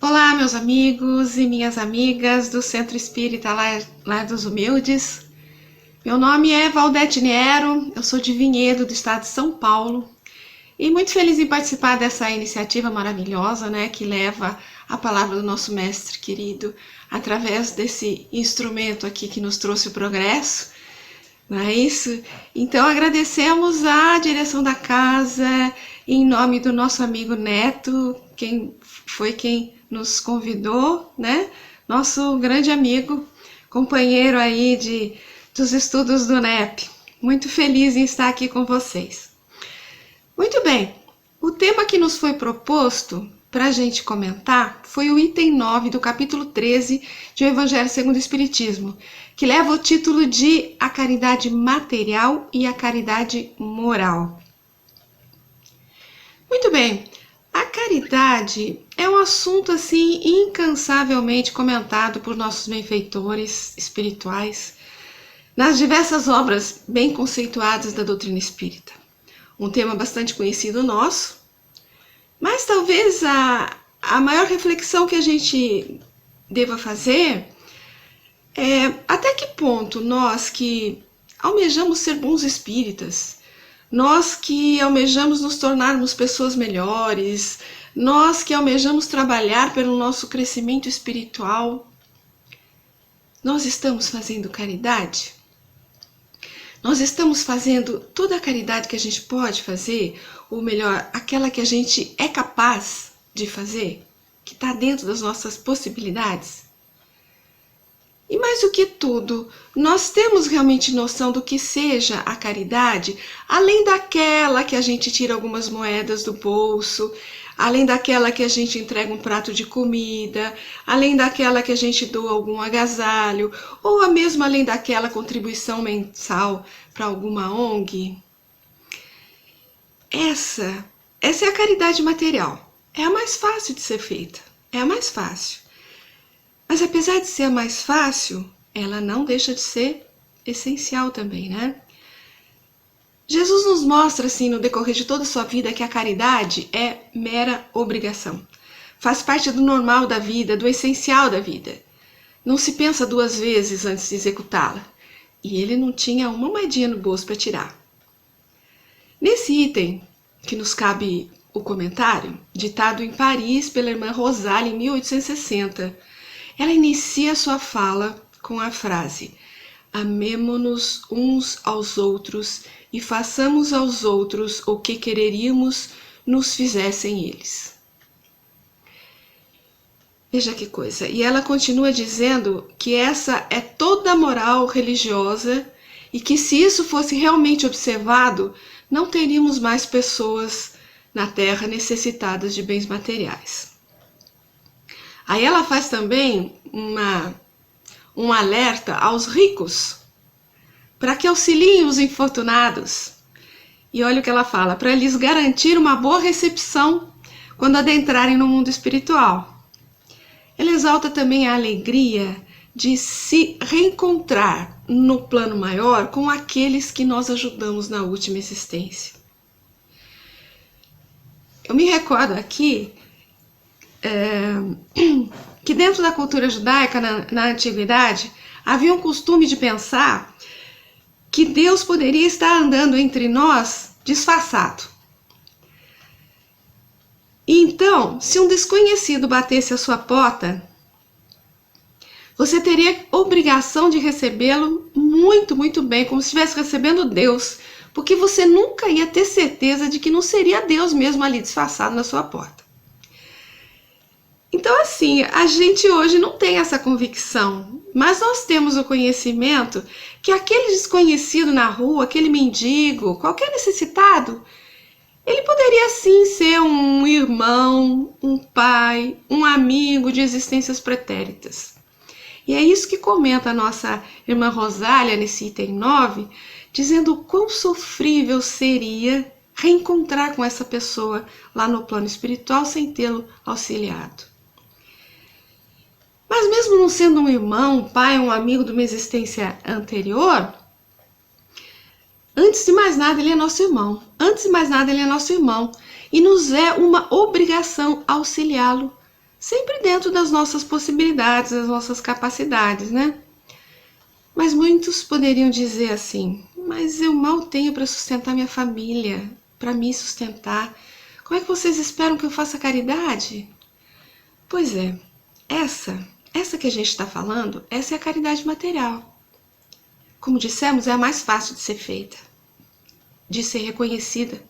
Olá, meus amigos e minhas amigas do Centro Espírita Lar dos Humildes. Meu nome é Valdete Niero, eu sou de Vinhedo, do estado de São Paulo, e muito feliz em participar dessa iniciativa maravilhosa, que leva a palavra do nosso mestre querido através desse instrumento aqui que nos trouxe o progresso. Não é isso? Então agradecemos a direção da casa, em nome do nosso amigo Neto, quem nos convidou, Nosso grande amigo, companheiro aí dos estudos do NEP. Muito feliz em estar aqui com vocês. Muito bem, o tema que nos foi proposto para a gente comentar foi o item 9 do capítulo 13 de O Evangelho segundo o Espiritismo, que leva o título de A Caridade Material e a Caridade Moral. Muito bem, a caridade é um assunto assim incansavelmente comentado por nossos benfeitores espirituais nas diversas obras bem conceituadas da doutrina espírita. Um tema bastante conhecido nosso, mas talvez a maior reflexão que a gente deva fazer é até que ponto nós que almejamos ser bons espíritas, nós que almejamos nos tornarmos pessoas melhores, nós que almejamos trabalhar pelo nosso crescimento espiritual, nós estamos fazendo caridade? Nós estamos fazendo toda a caridade que a gente pode fazer, ou melhor, aquela que a gente é capaz de fazer, que está dentro das nossas possibilidades? E mais do que tudo, nós temos realmente noção do que seja a caridade, além daquela que a gente tira algumas moedas do bolso, além daquela que a gente entrega um prato de comida, além daquela que a gente doa algum agasalho, ou mesmo além daquela contribuição mensal para alguma ONG. Essa é a caridade material. É a mais fácil de ser feita, é a mais fácil. Mas apesar de ser a mais fácil, ela não deixa de ser essencial também, Jesus nos mostra, assim, no decorrer de toda a sua vida, que a caridade é mera obrigação. Faz parte do normal da vida, do essencial da vida. Não se pensa duas vezes antes de executá-la. E ele não tinha uma moedinha no bolso para tirar. Nesse item, que nos cabe o comentário, ditado em Paris pela irmã Rosália em 1860, ela inicia sua fala com a frase: amemo-nos uns aos outros e façamos aos outros o que quereríamos nos fizessem eles. Veja que coisa. E ela continua dizendo que essa é toda a moral religiosa e que se isso fosse realmente observado, não teríamos mais pessoas na Terra necessitadas de bens materiais. Aí ela faz também um alerta aos ricos, para que auxiliem os infortunados. E olha o que ela fala: para lhes garantir uma boa recepção quando adentrarem no mundo espiritual. Ela exalta também a alegria de se reencontrar no plano maior com aqueles que nós ajudamos na última existência. Eu me recordo aqui que dentro da cultura judaica, na antiguidade, havia um costume de pensar que Deus poderia estar andando entre nós disfarçado. E então, se um desconhecido batesse a sua porta, você teria obrigação de recebê-lo muito, muito bem, como se estivesse recebendo Deus, porque você nunca ia ter certeza de que não seria Deus mesmo ali disfarçado na sua porta. Então, assim, a gente hoje não tem essa convicção, mas nós temos o conhecimento que aquele desconhecido na rua, aquele mendigo, qualquer necessitado, ele poderia sim ser um irmão, um pai, um amigo de existências pretéritas. E é isso que comenta a nossa irmã Rosália nesse item 9, dizendo o quão sofrível seria reencontrar com essa pessoa lá no plano espiritual sem tê-lo auxiliado. Mas mesmo não sendo um irmão, um pai, um amigo de uma existência anterior, antes de mais nada ele é nosso irmão. Antes de mais nada ele é nosso irmão. E nos é uma obrigação auxiliá-lo sempre dentro das nossas possibilidades, das nossas capacidades, né? Mas muitos poderiam dizer assim: mas eu mal tenho para sustentar minha família, para me sustentar. Como é que vocês esperam que eu faça caridade? Pois é, essa que a gente está falando, essa é a caridade material. Como dissemos, é a mais fácil de ser feita, de ser reconhecida,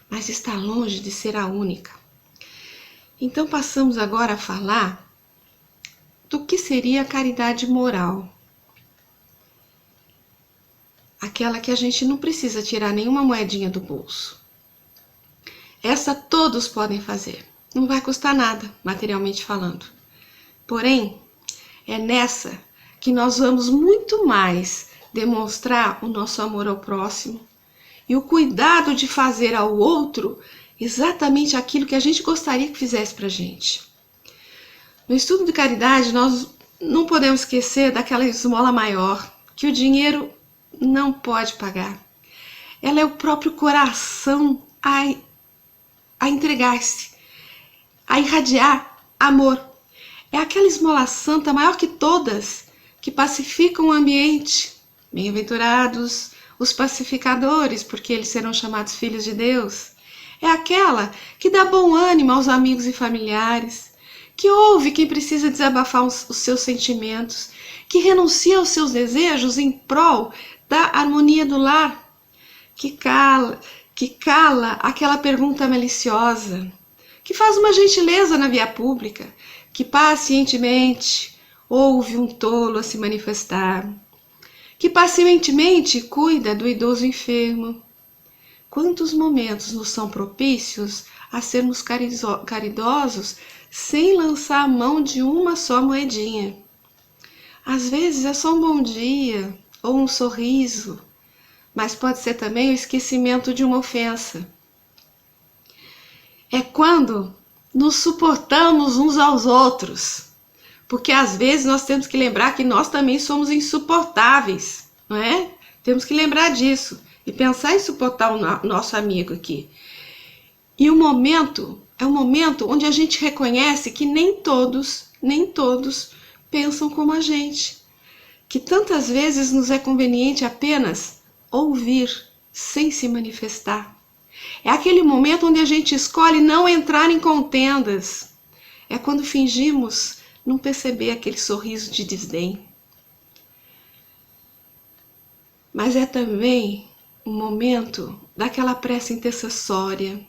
mas está longe de ser a única. Então passamos agora a falar do que seria a caridade moral. Aquela que a gente não precisa tirar nenhuma moedinha do bolso. Essa todos podem fazer. Não vai custar nada, materialmente falando. Porém, é nessa que nós vamos muito mais demonstrar o nosso amor ao próximo e o cuidado de fazer ao outro exatamente aquilo que a gente gostaria que fizesse pra gente. No estudo de caridade, nós não podemos esquecer daquela esmola maior, que o dinheiro não pode pagar. Ela é o próprio coração a entregar-se, a irradiar amor. É aquela esmola santa maior que todas, que pacificam o ambiente. Bem-aventurados os pacificadores, porque eles serão chamados filhos de Deus. É aquela que dá bom ânimo aos amigos e familiares, que ouve quem precisa desabafar os seus sentimentos, que renuncia aos seus desejos em prol da harmonia do lar, que cala aquela pergunta maliciosa, que faz uma gentileza na via pública, que pacientemente ouve um tolo a se manifestar, que pacientemente cuida do idoso enfermo. Quantos momentos nos são propícios a sermos caridosos sem lançar a mão de uma só moedinha? Às vezes é só um bom dia ou um sorriso, mas pode ser também o esquecimento de uma ofensa. É quando nos suportamos uns aos outros, porque às vezes nós temos que lembrar que nós também somos insuportáveis, não é? Temos que lembrar disso e pensar em suportar o nosso amigo aqui. E o momento é um momento onde a gente reconhece que nem todos pensam como a gente, que tantas vezes nos é conveniente apenas ouvir sem se manifestar. É aquele momento onde a gente escolhe não entrar em contendas. É quando fingimos não perceber aquele sorriso de desdém. Mas é também um momento daquela prece intercessória,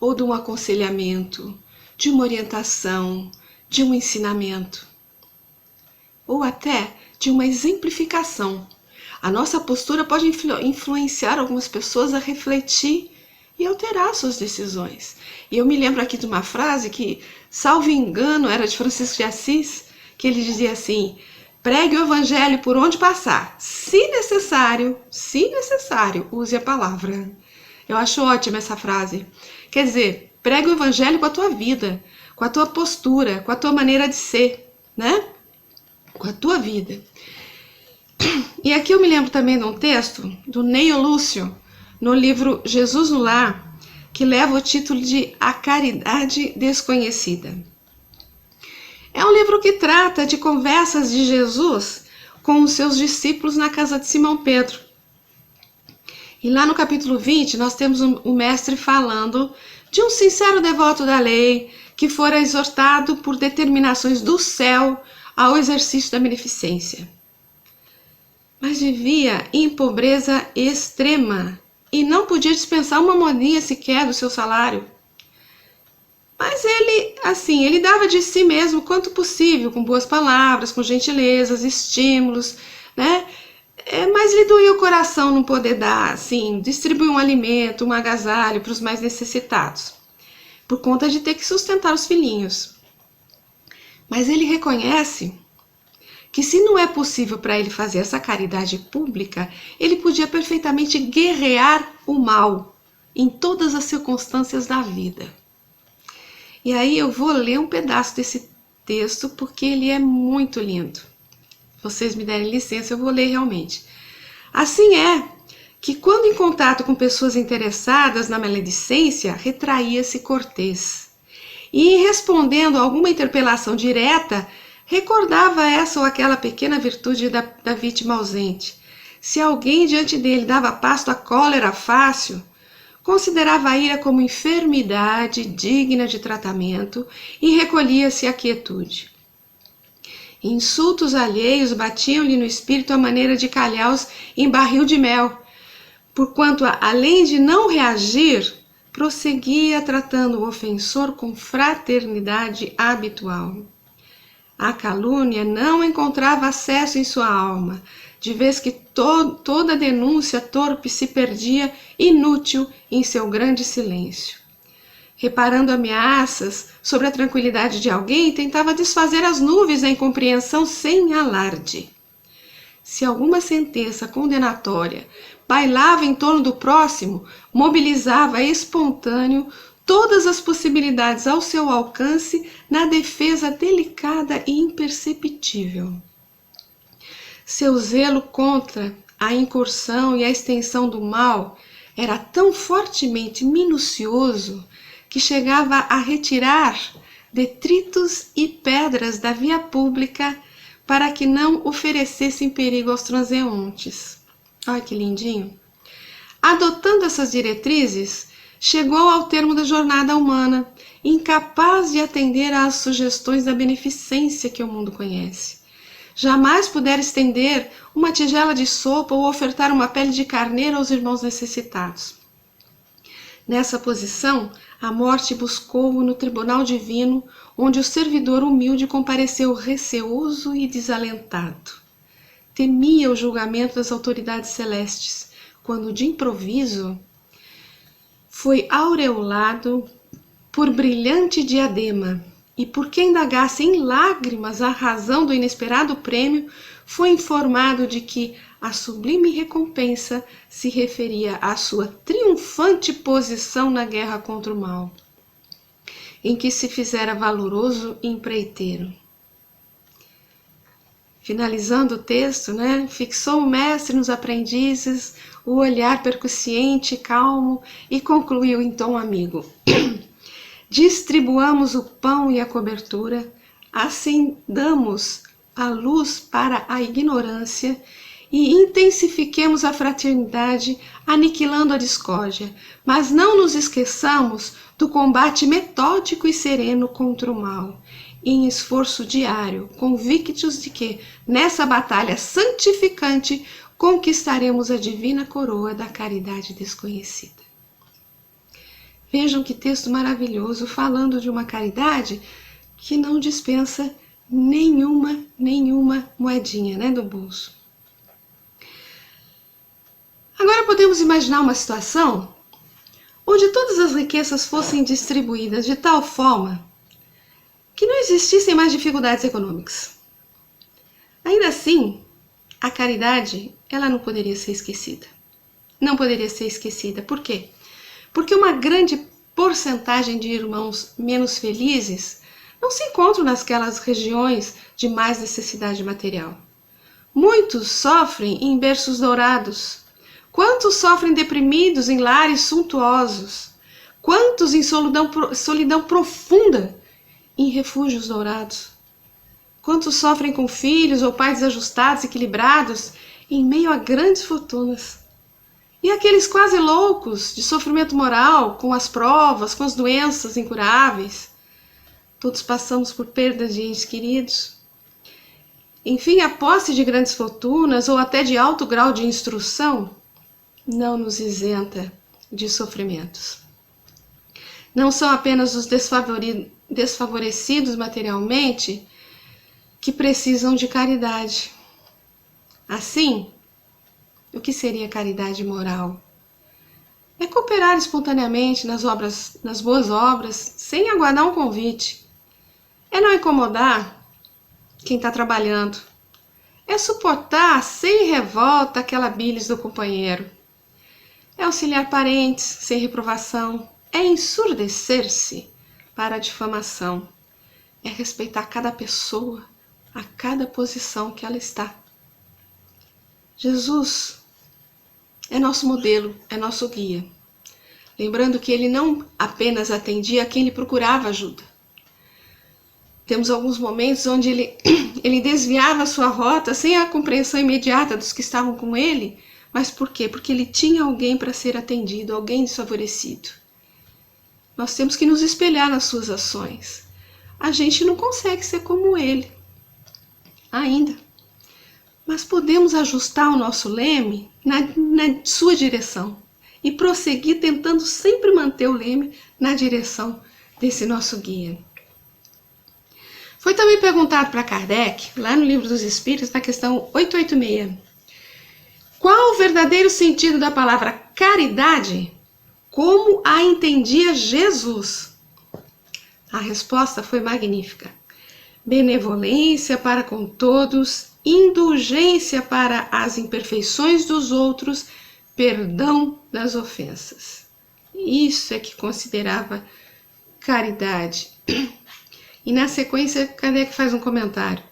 ou de um aconselhamento, de uma orientação, de um ensinamento, ou até de uma exemplificação. A nossa postura pode influenciar algumas pessoas a refletir e alterar suas decisões. E eu me lembro aqui de uma frase que, salvo engano, era de Francisco de Assis, que ele dizia assim: pregue o evangelho por onde passar, se necessário, use a palavra. Eu acho ótima essa frase. Quer dizer, pregue o evangelho com a tua vida, com a tua postura, com a tua maneira de ser, né? Com a tua vida. E aqui eu me lembro também de um texto do Neio Lúcio, no livro Jesus no Lar, que leva o título de A Caridade Desconhecida. É um livro que trata de conversas de Jesus com os seus discípulos na casa de Simão Pedro. E lá no capítulo 20 nós temos o mestre falando de um sincero devoto da lei que fora exortado por determinações do céu ao exercício da beneficência. Mas vivia em pobreza extrema e não podia dispensar uma moedinha sequer do seu salário. Mas ele dava de si mesmo quanto possível, com boas palavras, com gentilezas, estímulos, né? Mas lhe doía o coração não poder dar, assim, distribuir um alimento, um agasalho para os mais necessitados, por conta de ter que sustentar os filhinhos. Mas ele reconhece que se não é possível para ele fazer essa caridade pública, ele podia perfeitamente guerrear o mal em todas as circunstâncias da vida. E aí eu vou ler um pedaço desse texto porque ele é muito lindo. Se vocês me derem licença, eu vou ler realmente. Assim é que, quando em contato com pessoas interessadas na maledicência, retraía-se cortês e, respondendo a alguma interpelação direta, recordava essa ou aquela pequena virtude da vítima ausente. Se alguém diante dele dava pasto à cólera fácil, considerava a ira como enfermidade digna de tratamento e recolhia-se à quietude. Insultos alheios batiam-lhe no espírito à maneira de calhaus em barril de mel, porquanto, além de não reagir, prosseguia tratando o ofensor com fraternidade habitual. A calúnia não encontrava acesso em sua alma, de vez que toda denúncia torpe se perdia inútil em seu grande silêncio. Reparando ameaças sobre a tranquilidade de alguém, tentava desfazer as nuvens da incompreensão sem alarde. Se alguma sentença condenatória bailava em torno do próximo, mobilizava espontâneo todas as possibilidades ao seu alcance na defesa delicada e imperceptível. Seu zelo contra a incursão e a extensão do mal era tão fortemente minucioso que chegava a retirar detritos e pedras da via pública para que não oferecessem perigo aos transeuntes. Olha que lindinho! Adotando essas diretrizes, chegou ao termo da jornada humana, incapaz de atender às sugestões da beneficência que o mundo conhece. Jamais pudera estender uma tigela de sopa ou ofertar uma pele de carneiro aos irmãos necessitados. Nessa posição, a morte buscou-o no tribunal divino, onde o servidor humilde compareceu receoso e desalentado. Temia o julgamento das autoridades celestes, quando de improviso foi aureolado por brilhante diadema, e por quem indagasse em lágrimas a razão do inesperado prêmio, foi informado de que a sublime recompensa se referia à sua triunfante posição na guerra contra o mal, em que se fizera valoroso empreiteiro. Finalizando o texto, fixou o mestre nos aprendizes o olhar percussiente e calmo e concluiu em tom amigo. Distribuamos o pão e a cobertura, acendamos a luz para a ignorância e intensifiquemos a fraternidade, aniquilando a discórdia, mas não nos esqueçamos do combate metódico e sereno contra o mal, em esforço diário, convictos de que, nessa batalha santificante, conquistaremos a divina coroa da caridade desconhecida. Vejam que texto maravilhoso, falando de uma caridade que não dispensa nenhuma moedinha, do bolso. Agora podemos imaginar uma situação onde todas as riquezas fossem distribuídas de tal forma que não existissem mais dificuldades econômicas. Ainda assim, a caridade, ela não poderia ser esquecida. Não poderia ser esquecida. Por quê? Porque uma grande porcentagem de irmãos menos felizes não se encontram nasquelas regiões de mais necessidade material. Muitos sofrem em berços dourados. Quantos sofrem deprimidos em lares suntuosos? Quantos em solidão profunda em refúgios dourados? Quantos sofrem com filhos ou pais desajustados, equilibrados, em meio a grandes fortunas? E aqueles quase loucos de sofrimento moral, com as provas, com as doenças incuráveis? Todos passamos por perdas de entes queridos. Enfim, a posse de grandes fortunas ou até de alto grau de instrução não nos isenta de sofrimentos. Não são apenas os desfavorecidos materialmente que precisam de caridade. Assim, o que seria caridade moral? É cooperar espontaneamente nas boas obras, sem aguardar um convite. É não incomodar quem está trabalhando. É suportar sem revolta aquela bilis do companheiro. É auxiliar parentes sem reprovação. É ensurdecer-se para a difamação. É respeitar cada pessoa, a cada posição que ela está. Jesus é nosso modelo, é nosso guia. Lembrando que ele não apenas atendia a quem lhe procurava ajuda, Temos alguns momentos onde ele desviava a sua rota sem a compreensão imediata dos que estavam com ele. Mas por quê? Porque ele tinha alguém para ser atendido, alguém desfavorecido. Nós temos que nos espelhar nas suas ações. A gente não consegue ser como ele, ainda. Mas podemos ajustar o nosso leme na sua direção e prosseguir tentando sempre manter o leme na direção desse nosso guia. Foi também perguntado para Kardec, lá no Livro dos Espíritos, na questão 886, qual o verdadeiro sentido da palavra caridade? Como a entendia Jesus? A resposta foi magnífica. Benevolência para com todos, indulgência para as imperfeições dos outros, perdão das ofensas. Isso é que considerava caridade. E na sequência, Kardec faz um comentário.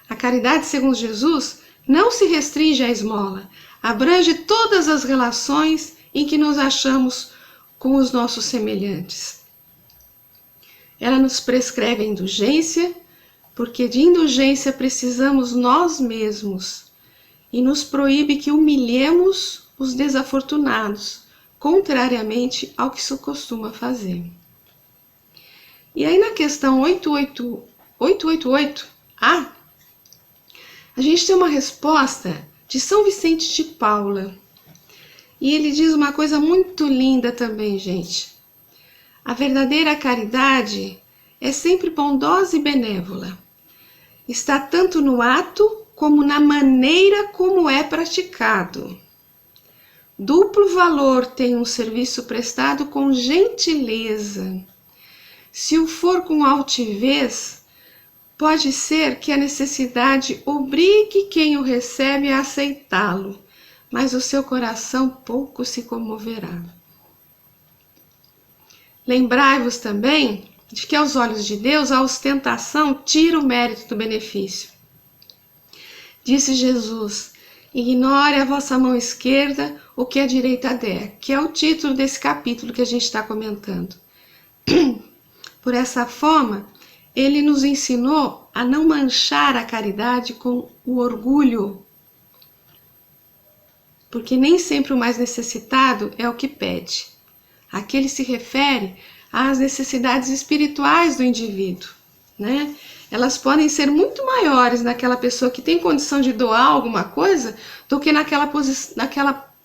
A caridade, segundo Jesus, não se restringe à esmola, abrange todas as relações em que nos achamos com os nossos semelhantes. Ela nos prescreve a indulgência, porque de indulgência precisamos nós mesmos, e nos proíbe que humilhemos os desafortunados, contrariamente ao que se costuma fazer. E aí na questão 888A, a gente tem uma resposta de São Vicente de Paula. E ele diz uma coisa muito linda também, gente. A verdadeira caridade é sempre bondosa e benévola. Está tanto no ato como na maneira como é praticado. Duplo valor tem um serviço prestado com gentileza. Se o for com altivez, pode ser que a necessidade obrigue quem o recebe a aceitá-lo, mas o seu coração pouco se comoverá. Lembrai-vos também de que aos olhos de Deus a ostentação tira o mérito do benefício. Disse Jesus, ignore a vossa mão esquerda o que a direita der, que é o título desse capítulo que a gente está comentando. Por essa forma, ele nos ensinou a não manchar a caridade com o orgulho, porque nem sempre o mais necessitado é o que pede. Aqui ele se refere às necessidades espirituais do indivíduo, né? Elas podem ser muito maiores naquela pessoa que tem condição de doar alguma coisa do que naquela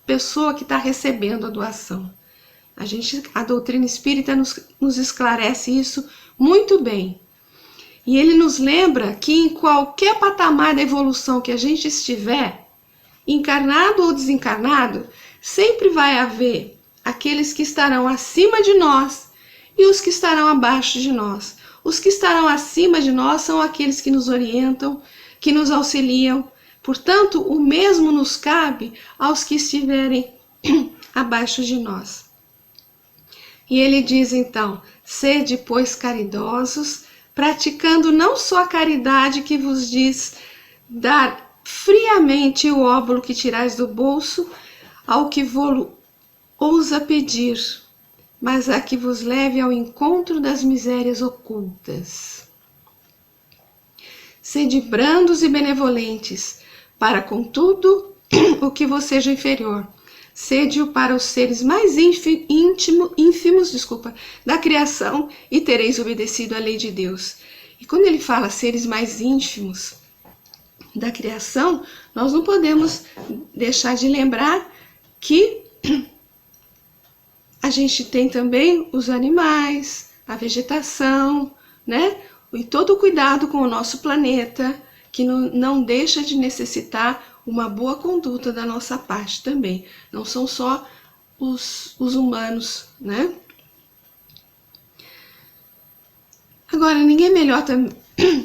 pessoa que está recebendo a doação. A doutrina espírita nos esclarece isso muito bem. E ele nos lembra que em qualquer patamar da evolução que a gente estiver, encarnado ou desencarnado, sempre vai haver aqueles que estarão acima de nós e os que estarão abaixo de nós. Os que estarão acima de nós são aqueles que nos orientam, que nos auxiliam. Portanto, o mesmo nos cabe aos que estiverem abaixo de nós. E ele diz então, sede, pois, caridosos, praticando não só a caridade que vos diz dar friamente o óbolo que tirais do bolso ao que vô-lo ousa pedir, mas a que vos leve ao encontro das misérias ocultas. Sede brandos e benevolentes, para com tudo o que vos seja inferior. Sede-o para os seres mais ínfimos da criação e tereis obedecido à lei de Deus. E quando ele fala seres mais ínfimos da criação, nós não podemos deixar de lembrar que a gente tem também os animais, a vegetação, né? E todo o cuidado com o nosso planeta, que não deixa de necessitar uma boa conduta da nossa parte também. Não são só os humanos, né? Agora, ninguém melhor,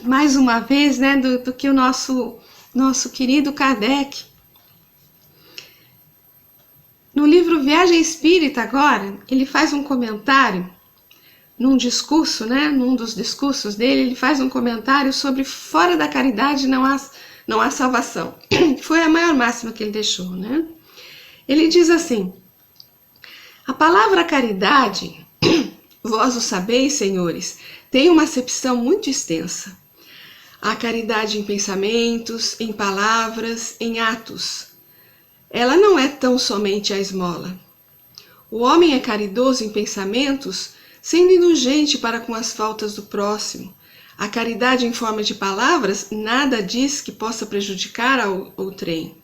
mais uma vez, né, do que o nosso querido Kardec. No livro Viagem Espírita, agora, ele faz um comentário, num discurso, né, num dos discursos dele, ele faz um comentário sobre fora da caridade não há salvação. Foi a maior máxima que ele deixou, né? Ele diz assim, a palavra caridade Vós o sabeis, senhores, tem uma acepção muito extensa. A caridade em pensamentos, em palavras, em atos. Ela não é tão somente a esmola. O homem é caridoso em pensamentos, sendo indulgente para com as faltas do próximo. A caridade em forma de palavras nada diz que possa prejudicar ao outrem.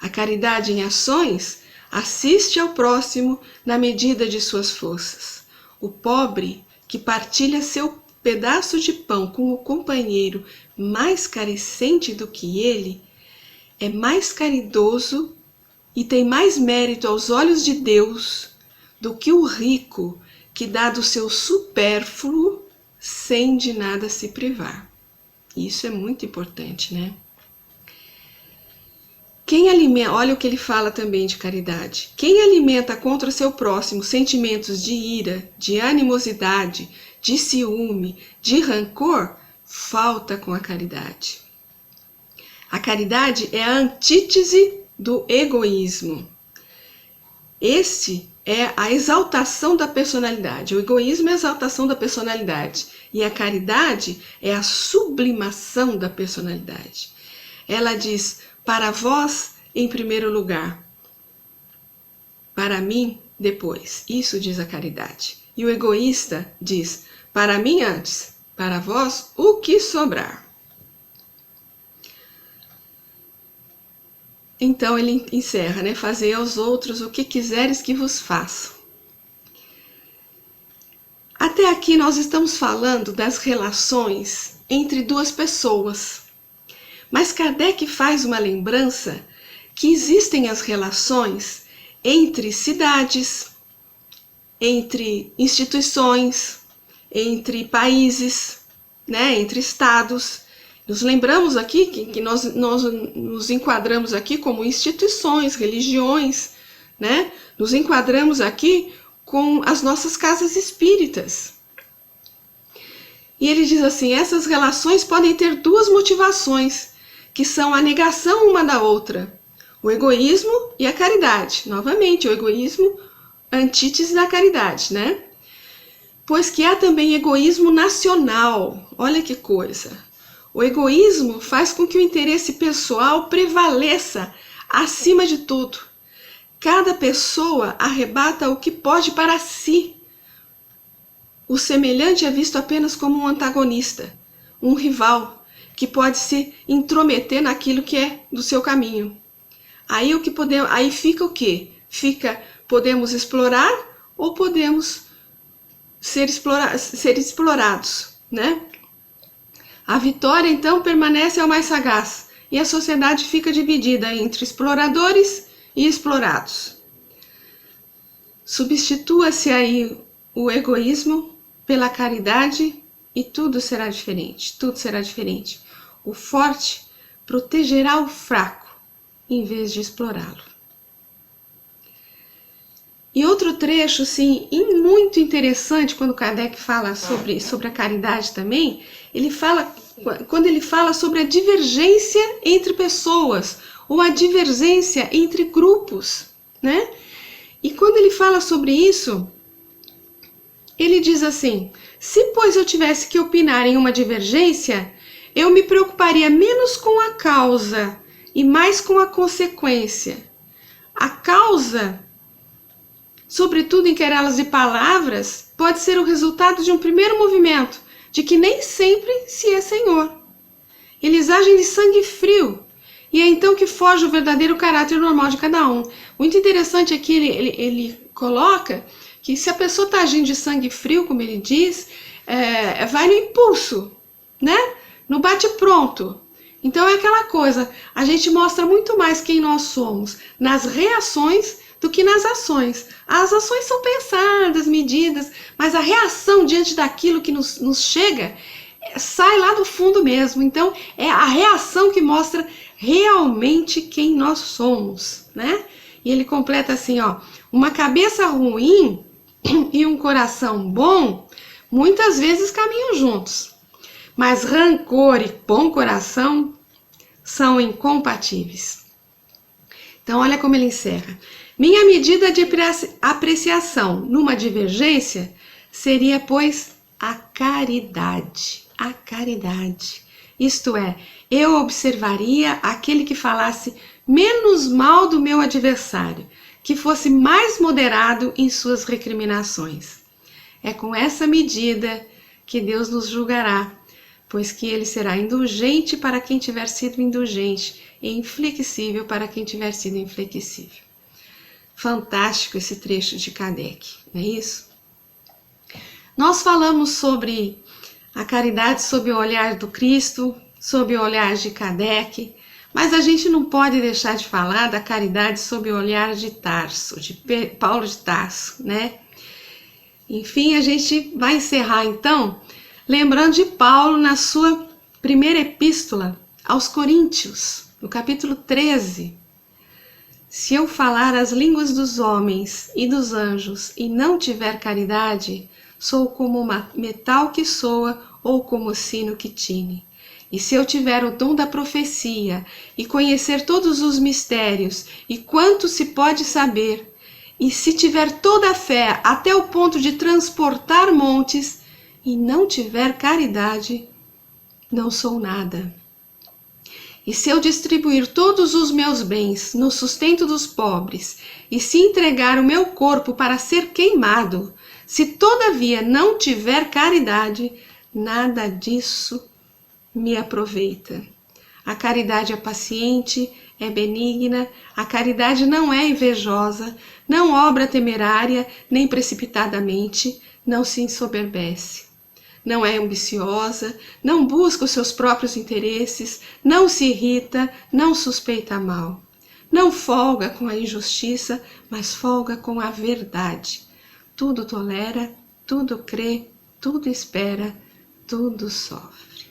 A caridade em ações assiste ao próximo na medida de suas forças. O pobre que partilha seu pedaço de pão com o companheiro mais carecente do que ele, é mais caridoso e tem mais mérito aos olhos de Deus do que o rico que dá do seu supérfluo sem de nada se privar. Isso é muito importante, né? Quem alimenta, olha o que ele fala também de caridade. Quem alimenta contra seu próximo sentimentos de ira, de animosidade, de ciúme, de rancor, falta com a caridade. A caridade é a antítese do egoísmo. Este é a exaltação da personalidade. O egoísmo é a exaltação da personalidade. E a caridade é a sublimação da personalidade. Ela diz, para vós em primeiro lugar, para mim depois. Isso diz a caridade. E o egoísta diz, para mim antes, para vós o que sobrar. Então ele encerra, né? Fazei aos outros o que quiseres que vos façam. Até aqui nós estamos falando das relações entre duas pessoas. Mas Kardec faz uma lembrança que existem as relações entre cidades, entre instituições, entre países, né? Entre estados. Nos lembramos aqui que nós nos enquadramos aqui como instituições, religiões, né? Nos enquadramos aqui com as nossas casas espíritas. E ele diz assim, essas relações podem ter duas motivações, que são a negação uma da outra. O egoísmo e a caridade. Novamente, o egoísmo, antítese da caridade, né? Pois que há também egoísmo nacional. Olha que coisa. O egoísmo faz com que o interesse pessoal prevaleça acima de tudo. Cada pessoa arrebata o que pode para si. O semelhante é visto apenas como um antagonista, um rival, que pode se intrometer naquilo que é do seu caminho. Aí fica o quê? Podemos explorar ou podemos ser explorados, né? A vitória, então, permanece ao mais sagaz, e a sociedade fica dividida entre exploradores e explorados. Substitua-se aí o egoísmo pela caridade e tudo será diferente, tudo será diferente. O forte protegerá o fraco, em vez de explorá-lo. E outro trecho, sim, muito interessante, quando Kardec fala sobre a caridade também, quando ele fala sobre a divergência entre pessoas, ou a divergência entre grupos, né? E quando ele fala sobre isso, ele diz assim, se pois eu tivesse que opinar em uma divergência, eu me preocuparia menos com a causa e mais com a consequência. A causa, sobretudo em querelas de palavras, pode ser o resultado de um primeiro movimento, de que nem sempre se é senhor. Eles agem de sangue frio, e é então que foge o verdadeiro caráter normal de cada um. Muito interessante aqui, ele coloca que se a pessoa está agindo de sangue frio, como ele diz, vai no impulso, né? No bate-pronto. Então é aquela coisa, a gente mostra muito mais quem nós somos nas reações do que nas ações. As ações são pensadas, medidas, mas a reação diante daquilo que nos chega sai lá do fundo mesmo. Então é a reação que mostra realmente quem nós somos, né? E ele completa assim, ó, uma cabeça ruim e um coração bom muitas vezes caminham juntos, mas rancor e bom coração são incompatíveis. Então olha como ele encerra. Minha medida de apreciação numa divergência seria, pois, a caridade. A caridade. Isto é, eu observaria aquele que falasse menos mal do meu adversário, que fosse mais moderado em suas recriminações. É com essa medida que Deus nos julgará, pois que ele será indulgente para quem tiver sido indulgente e inflexível para quem tiver sido inflexível. Fantástico esse trecho de Kardec, não é isso? Nós falamos sobre a caridade sob o olhar do Cristo, sob o olhar de Kardec, mas a gente não pode deixar de falar da caridade sob o olhar de Tarso, de Paulo de Tarso, né? Enfim, a gente vai encerrar então lembrando de Paulo na sua primeira epístola aos Coríntios, no capítulo 13. Se eu falar as línguas dos homens e dos anjos e não tiver caridade, sou como metal que soa ou como sino que tine. E se eu tiver o dom da profecia e conhecer todos os mistérios e quanto se pode saber, e se tiver toda a fé até o ponto de transportar montes e não tiver caridade, não sou nada. E se eu distribuir todos os meus bens no sustento dos pobres, e se entregar o meu corpo para ser queimado, se todavia não tiver caridade, nada disso me aproveita. A caridade é paciente, é benigna, a caridade não é invejosa, não obra temerária, nem precipitadamente, não se ensoberbece. Não é ambiciosa, não busca os seus próprios interesses, não se irrita, não suspeita mal. Não folga com a injustiça, mas folga com a verdade. Tudo tolera, tudo crê, tudo espera, tudo sofre.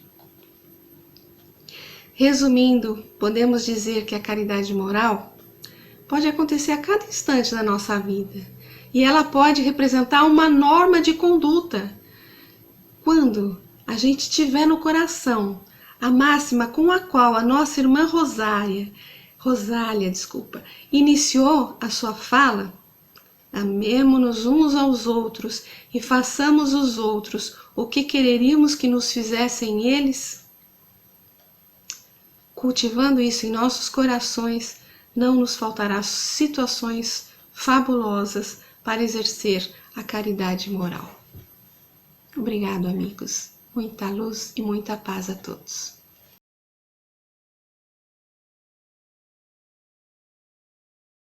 Resumindo, podemos dizer que a caridade moral pode acontecer a cada instante da nossa vida e ela pode representar uma norma de conduta. Quando a gente tiver no coração a máxima com a qual a nossa irmã Rosália, iniciou a sua fala, amemo-nos uns aos outros e façamos os outros o que quereríamos que nos fizessem eles. Cultivando isso em nossos corações, não nos faltará situações fabulosas para exercer a caridade moral. Obrigado, amigos. Muita luz e muita paz a todos.